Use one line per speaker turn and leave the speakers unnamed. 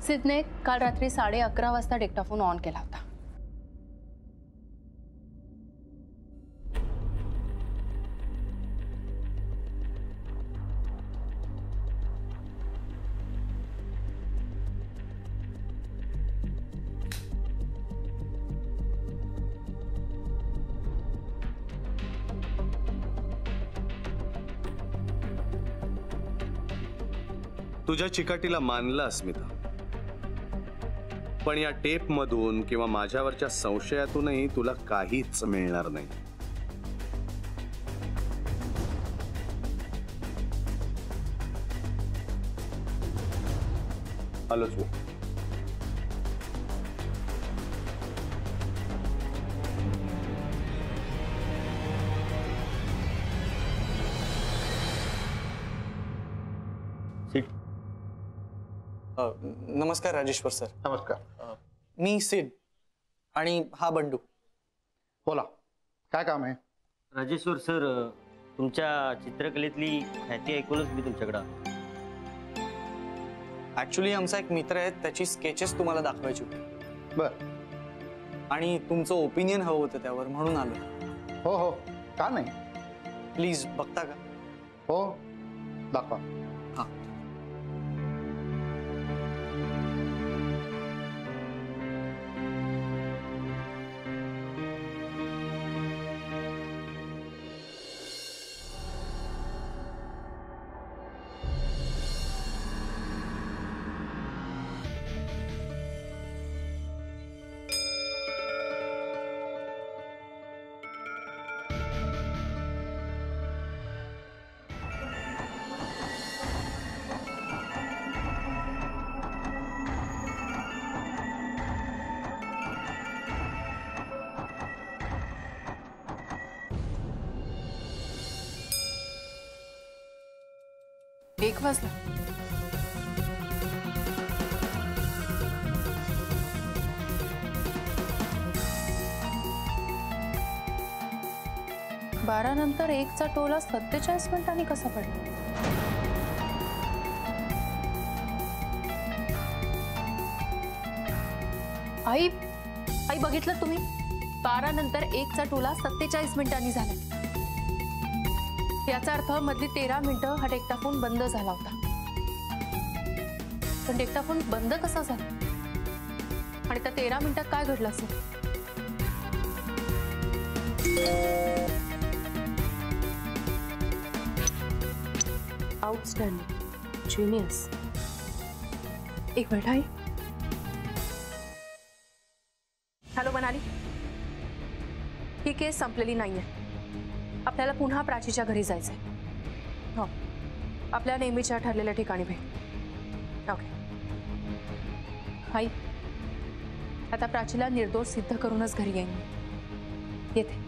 सिद्धने काल रात्री 11:30 वाजता डिक्टाफोन ऑन केला होता।
तुझ्या चिकाटीला मानलं अस्मिता, पण या टेप मधून किंवा माझ्यावरच्या संशयातूनही तुला काहीच मिळणार नाही। आलोच मी।
नमस्कार राजेश्वर सर।
नमस्कार।
मी सिड आणि हा बंडू।
बोला, काय काम आहे?
राजेश्वर सर, तुमच्या चित्रकलेतली ख्याती ऐकूनच मी तुमच्याकडे आलो।
ॲक्च्युली आमचा एक मित्र आहे, त्याची स्केचेस तुम्हाला दाखवायची होती।
बर।
आणि तुमचं ओपिनियन हवं होतं त्यावर, म्हणून आलो।
हो हो, का नाही?
प्लीज बघता का?
हो, दाखवा।
हां।
एक वाजला। बारा नंतर 1चा टोला 47 मिनिटांनी कसा पडला? आई आई बघितलं तुम्ही? 12 नंतर 1चा टोला 47 मिनिटांनी झाला। याचा अर्थ मधली 13 मिनिटं हा डिक्टाफोन बंद झाला होता। पण डिक्टाफोन बंद कसा झाला आणि त्या 13 मिनिटात काय घडलं असेल? Outstanding, genius. एक मिनिट आई। हॅलो मनाली, ही केस संपलेली नाहीये। आपल्याला पुन्हा प्राचीच्या घरी जायचंय। हो, आपल्या नेहमीच्या ठरलेल्या ठिकाणी भेट। ओके। आई, आता प्राचीला निर्दोष सिद्ध करूनच घरी येईन। येते।